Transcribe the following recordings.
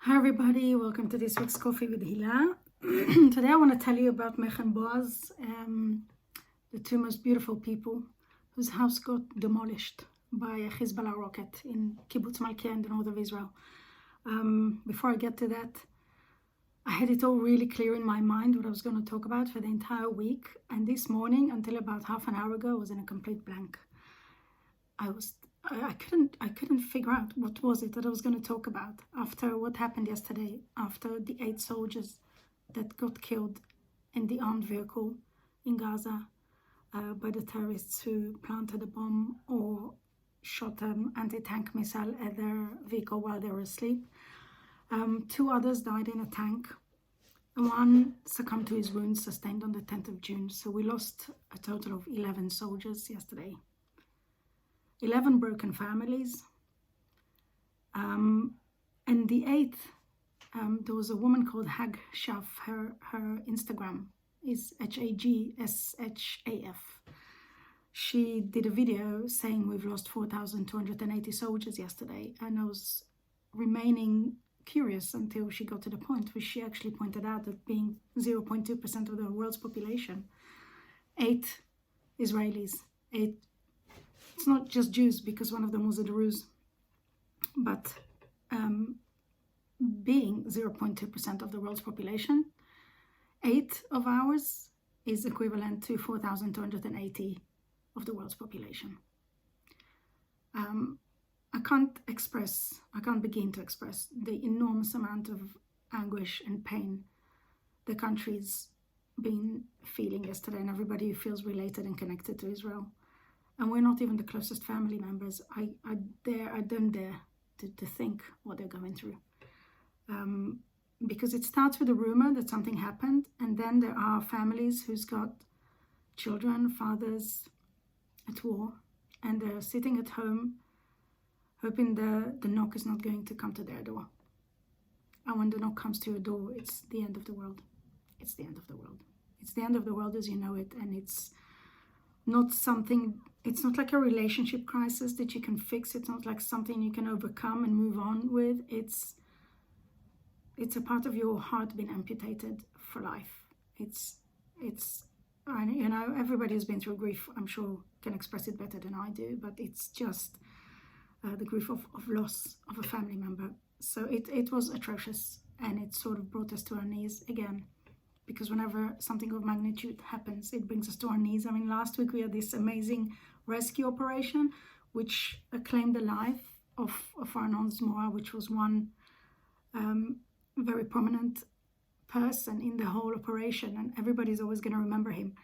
Hi everybody, welcome to this week's Coffee with Hila. Today I want to tell you about Mech and Boaz, the two most beautiful people whose house got demolished by a Hezbollah rocket in Kibbutz Malkiya in the north of Israel. Before I get to that, I had it all really clear in my mind what I was going to talk about for the entire week, and this morning until about half an hour ago I was in a complete blank. I couldn't figure out what was it that I was going to talk about after what happened yesterday, after the 8 soldiers that got killed in the armed vehicle in Gaza by the terrorists who planted a bomb or shot an anti-tank missile at their vehicle while they were asleep. 2 others died in a tank. One succumbed to his wounds sustained on the 10th of June. So we lost a total of 11 soldiers yesterday. 11 broken families, and the 8th, there was a woman called Hag Shaf. Her Instagram is HAGSHAF. She did a video saying we've lost 4,280 soldiers yesterday, and I was remaining curious until she got to the point where she actually pointed out that being 0.2% of the world's population, 8 Israelis, 8. It's not just Jews, because one of them was a Druze, but being 0.2% of the world's population, 8 of ours is equivalent to 4,280 of the world's population. I can't begin to express the enormous amount of anguish and pain the country's been feeling yesterday, and everybody who feels related and connected to Israel. And we're not even the closest family members. I don't dare to think what they're going through. Because it starts with a rumor that something happened, and then there are families who's got children, fathers at war, and they're sitting at home hoping the knock is not going to come to their door. And when the knock comes to your door, it's the end of the world. It's the end of the world. It's the end of the world as you know it, and it's not like a relationship crisis that you can fix. It's not like something you can overcome and move on with. It's a part of your heart being amputated for life. Everybody who's been through grief, I'm sure, can express it better than I do, but it's just the grief of loss of a family member. So it was atrocious, and it sort of brought us to our knees again. Because whenever something of magnitude happens, it brings us to our knees. I mean, last week we had this amazing rescue operation, which claimed the life of Arnon Zmora, which was one very prominent person in the whole operation, and everybody's always going to remember him.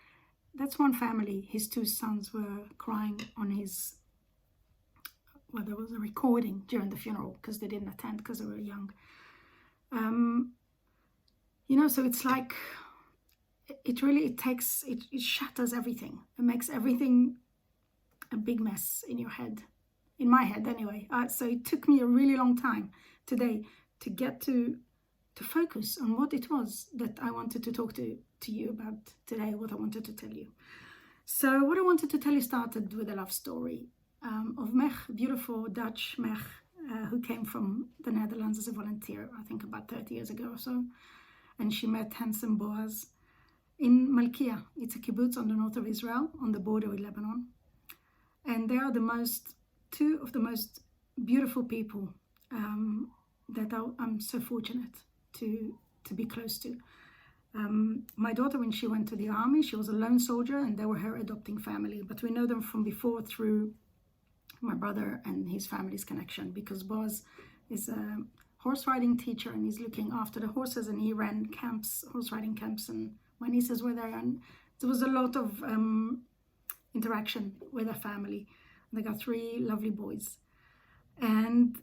That's one family. His 2 sons were crying on his... Well, there was a recording during the funeral because they didn't attend because they were young. So it's like, it shatters everything. It makes everything a big mess in your head, in my head anyway. So it took me a really long time today to get to focus on what it was that I wanted to talk to you about today, what I wanted to tell you. So what I wanted to tell you started with a love story of Mech, beautiful Dutch Mech, who came from the Netherlands as a volunteer, I think about 30 years ago or so. And she met handsome Boaz in Malkiya. It's a kibbutz on the north of Israel, on the border with Lebanon. And they are 2 of the most beautiful people that I'm so fortunate to be close to. My daughter, when she went to the army, she was a lone soldier, and they were her adopting family. But we know them from before through my brother and his family's connection, because Boaz is a horse riding teacher, and he's looking after the horses, and he ran camps, horse riding camps, and my nieces were there, and there was a lot of interaction with their family. They got 3 lovely boys, and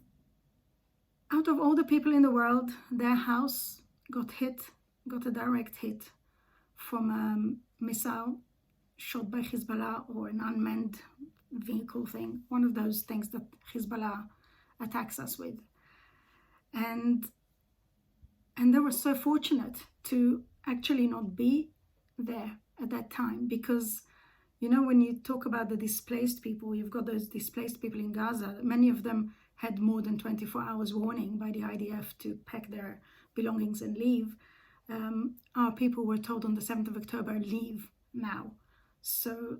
out of all the people in the world, their house got a direct hit from a missile shot by Hezbollah, or an unmanned vehicle thing, one of those things that Hezbollah attacks us with. And they were so fortunate to actually not be there at that time, because when you talk about the displaced people, you've got those displaced people in Gaza. Many of them had more than 24 hours warning by the IDF to pack their belongings and leave. Our people were told on the 7th of October, leave now. So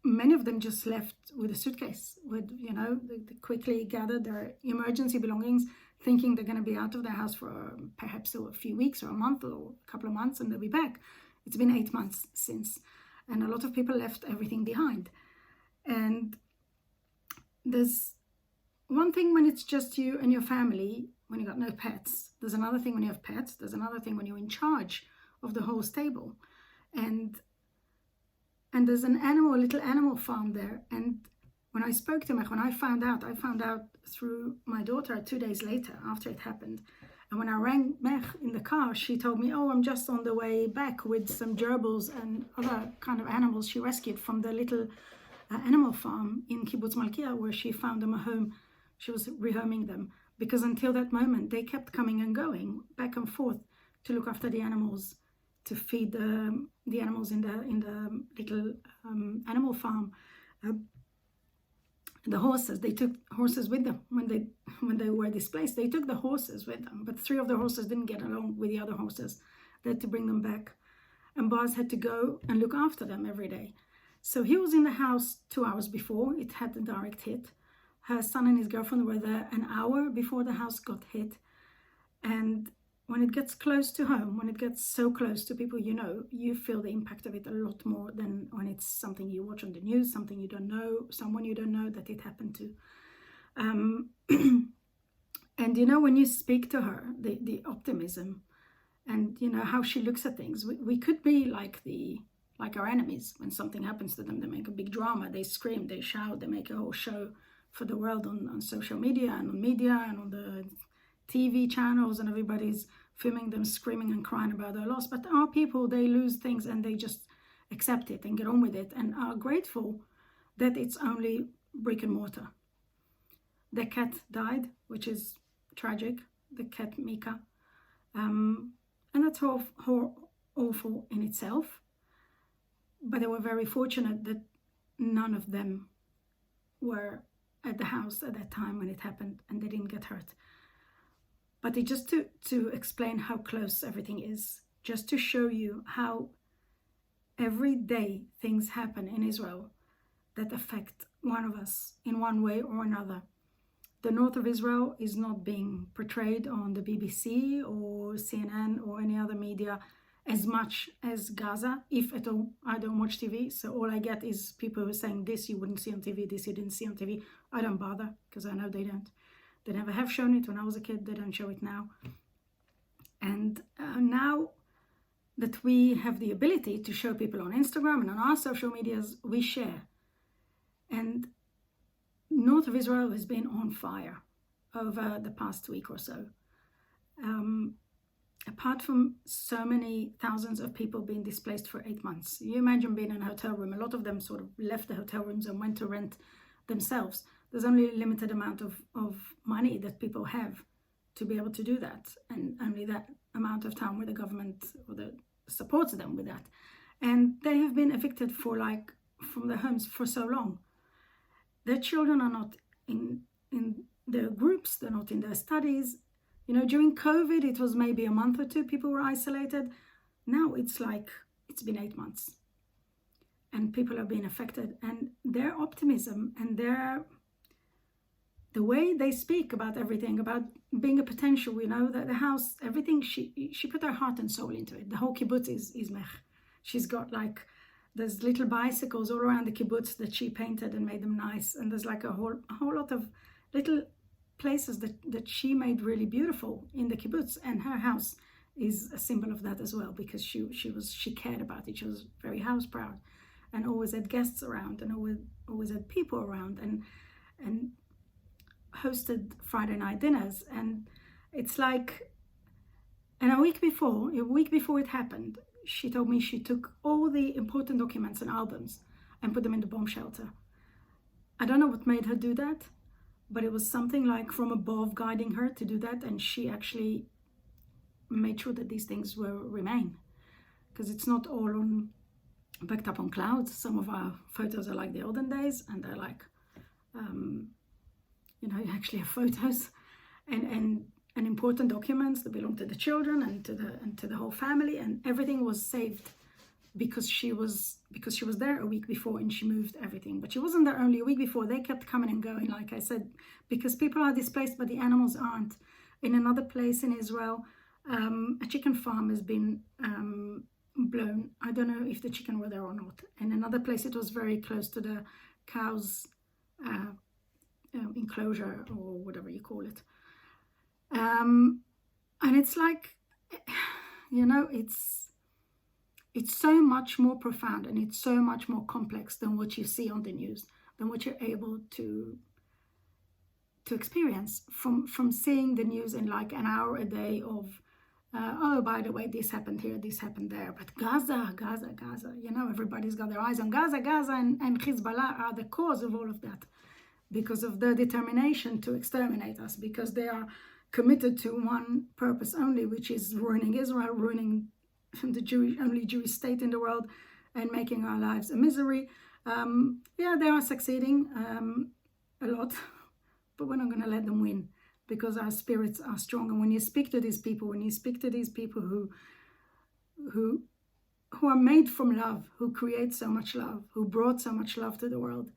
many of them just left with a suitcase, with, they quickly gathered their emergency belongings, thinking they're going to be out of their house for perhaps a few weeks or a month or a couple of months, and they'll be back. It's been 8 months since, and a lot of people left everything behind. And there's one thing when it's just you and your family, when you got no pets. There's another thing when you have pets. There's another thing when you're in charge of the whole stable. And there's a little animal farm there. And when I spoke to Mech, when I found out through my daughter 2 days later after it happened. And when I rang Mech in the car, she told me, oh, I'm just on the way back with some gerbils and other kind of animals she rescued from the little animal farm in Kibbutz Malkiya, where she found them a home. She was rehoming them, because until that moment, they kept coming and going back and forth to look after the animals, to feed the animals in the little animal farm. The horses, they took horses with them when they were displaced. They took the horses with them, but 3 of the horses didn't get along with the other horses. They had to bring them back, and Boaz had to go and look after them every day. So he was in the house 2 hours before it had the direct hit. Her son and his girlfriend were there an hour before the house got hit. And when it gets close to home, when it gets so close to people you feel the impact of it a lot more than when it's something you watch on the news, something you don't know, someone you don't know that it happened to. And when you speak to her, the optimism and how she looks at things, we could be like our enemies. When something happens to them, they make a big drama, they scream, they shout, they make a whole show for the world on social media and on media and on the TV channels, and everybody's filming them screaming and crying about their loss. But our people, they lose things and they just accept it and get on with it and are grateful that it's only brick and mortar. Their cat died, which is tragic, the cat Mika. And that's awful in itself. But they were very fortunate that none of them were at the house at that time when it happened, and they didn't get hurt. But it just to explain how close everything is, just to show you how every day things happen in Israel that affect one of us in one way or another. The north of Israel is not being portrayed on the BBC or CNN or any other media as much as Gaza, if at all. I don't watch TV, so all I get is people who are saying this you wouldn't see on TV, this you didn't see on TV. I don't bother, because I know they don't. They never have shown it when I was a kid, they don't show it now. And now that we have the ability to show people on Instagram and on our social medias, we share. And north of Israel has been on fire over the past week or so. Apart from so many thousands of people being displaced for 8 months. You imagine being in a hotel room. A lot of them sort of left the hotel rooms and went to rent themselves. There's only a limited amount of money that people have to be able to do that, and only that amount of time where the government supports them with that. And they have been evicted from their homes for so long. Their children are not in their groups, they're not in their studies. During COVID, it was maybe a month or 2 people were isolated. Now it's been 8 months. And people are being affected. And their optimism and the way they speak about everything, about being a potential, that the house, everything, she put her heart and soul into it. The whole kibbutz is Mech. She's got there's little bicycles all around the kibbutz that she painted and made them nice. And there's a whole lot of little places that she made really beautiful in the kibbutz, and her house is a symbol of that as well, because she cared about it. She was very house proud and always had guests around and always had people around and hosted Friday night dinners. And it's and a week before it happened, she told me she took all the important documents and albums and put them in the bomb shelter. I don't know what made her do that, but it was something from above guiding her to do that, and she actually made sure that these things remain, because it's not all backed up on clouds. Some of our photos are like the olden days, and they're you actually have photos and important documents that belong to the children and to the whole family, and everything was saved because she was there a week before and she moved everything. But she wasn't there only a week before. They kept coming and going, like I said, because people are displaced but the animals aren't. In another place in Israel, a chicken farm has been blown. I don't know if the chicken were there or not. In another place, it was very close to the cows enclosure or whatever you call it. And it's like, it's so much more profound and it's so much more complex than what you see on the news, than what you're able to experience from seeing the news in like an hour a day of oh, by the way, this happened here, this happened there. But Gaza, everybody's got their eyes on Gaza. And Hezbollah are the cause of all of that because of their determination to exterminate us, because they are committed to one purpose only, which is ruining Israel, ruining the only Jewish state in the world, and making our lives a misery. They are succeeding a lot, but we're not going to let them win, because our spirits are strong. And when you speak to these people, who are made from love, who create so much love, who brought so much love to the world,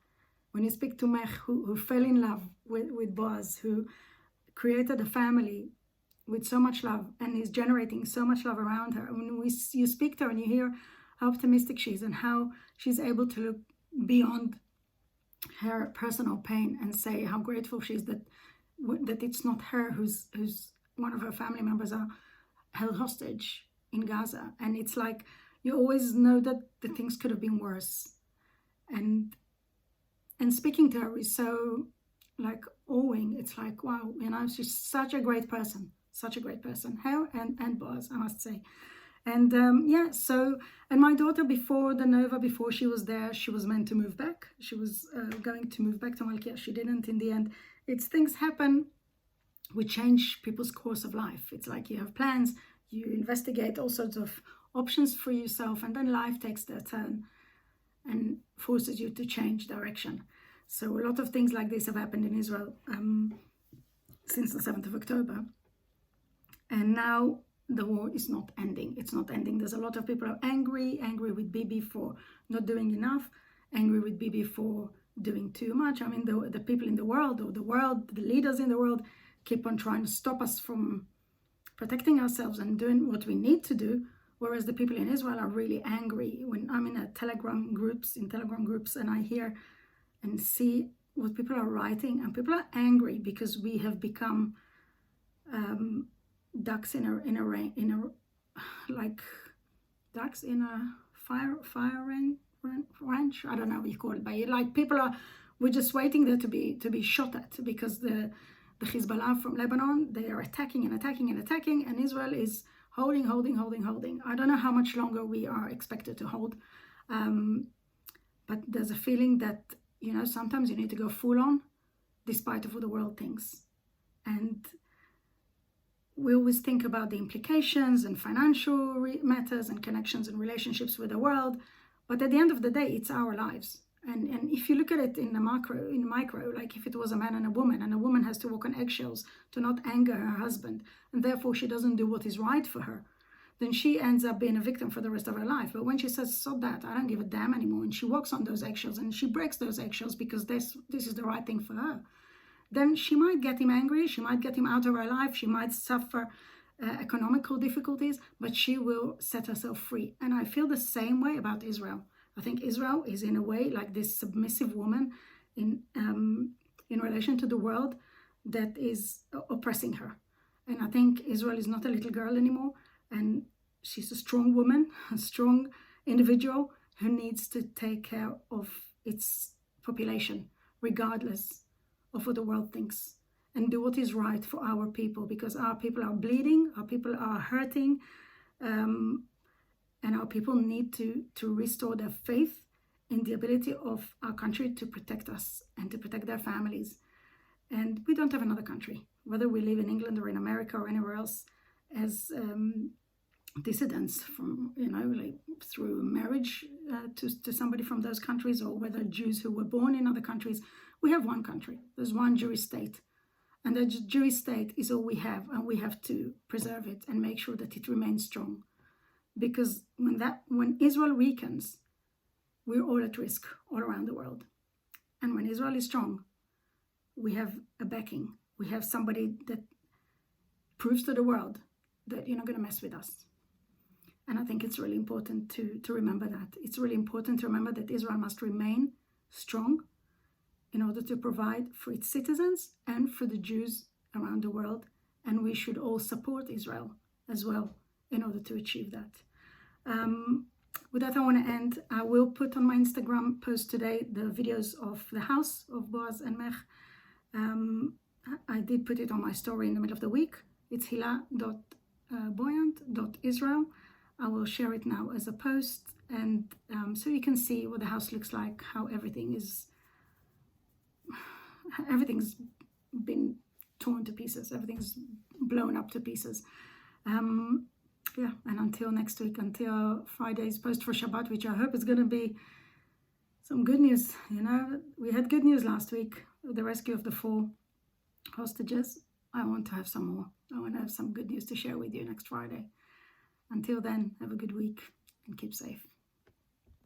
when you speak to Mech, who fell in love with Boaz, who created a family with so much love and is generating so much love around her. When you speak to her and you hear how optimistic she is and how she's able to look beyond her personal pain and say how grateful she is that it's not her who's one of her family members are held hostage in Gaza. And it's like, you always know that the things could have been worse. And speaking to her is so like awing. It's like, wow, she's such a great person, her and Boaz, I must say. And and my daughter, before the Nova, before she was there, she was meant to move back. She was going to move back to Malkiya. She didn't in the end. It's things happen which change people's course of life. It's like you have plans, you investigate all sorts of options for yourself, and then life takes their turn and forces you to change direction. So a lot of things like this have happened in Israel since the 7th of October. And now the war is not ending. It's not ending. There's a lot of people who are angry with Bibi for not doing enough, angry with Bibi for doing too much. I mean, the people in the world, the leaders in the world, keep on trying to stop us from protecting ourselves and doing what we need to do, whereas the people in Israel are really angry. When I'm in Telegram groups, and I hear and see what people are writing, and people are angry because we have become ducks in a fire ranch. I don't know what you call it, but like we're just waiting there to be shot at, because the Hezbollah from Lebanon, they are attacking, and Israel is holding. I don't know how much longer we are expected to hold, but there's a feeling that sometimes you need to go full on, despite of what the world thinks. And we always think about the implications and financial matters and connections and relationships with the world, but at the end of the day, it's our lives. And if you look at it in micro, like if it was a man and a woman has to walk on eggshells to not anger her husband, and therefore she doesn't do what is right for her, then she ends up being a victim for the rest of her life. But when she says, "Stop that, I don't give a damn anymore," and she walks on those eggshells and she breaks those eggshells because this is the right thing for her, then she might get him angry, she might get him out of her life, she might suffer economical difficulties, but she will set herself free. And I feel the same way about Israel. I think Israel is in a way like this submissive woman in relation to the world that is oppressing her. And I think Israel is not a little girl anymore, and she's a strong woman, a strong individual who needs to take care of its population, regardless of what the world thinks, and do what is right for our people, because our people are bleeding, our people are hurting, and our people need to restore their faith in the ability of our country to protect us and to protect their families. And we don't have another country, whether we live in England or in America or anywhere else, as dissidents from, like through marriage to somebody from those countries, or whether Jews who were born in other countries. We have one country. There's one Jewish state. And the Jewish state is all we have, and we have to preserve it and make sure that it remains strong. Because when Israel weakens, we're all at risk all around the world. And when Israel is strong, we have a backing. We have somebody that proves to the world that you're not going to mess with us. And I think it's really important to remember that. It's really important to remember that Israel must remain strong in order to provide for its citizens and for the Jews around the world. And we should all support Israel as well in order to achieve that. With that, I want to end. I will put on my Instagram post today the videos of the house of Boaz and Mech. I did put it on my story in the middle of the week. It's hila.boyant.israel. I will share it now as a post, and so you can see what the house looks like, how everything's been torn to pieces, everything's blown up to pieces. Yeah, and until next week, until Friday's post for Shabbat, which I hope is going to be some good news. You know, we had good news last week, the rescue of the 4 hostages. I want to have some more. I want to have some good news to share with you next Friday. Until then, have a good week and keep safe.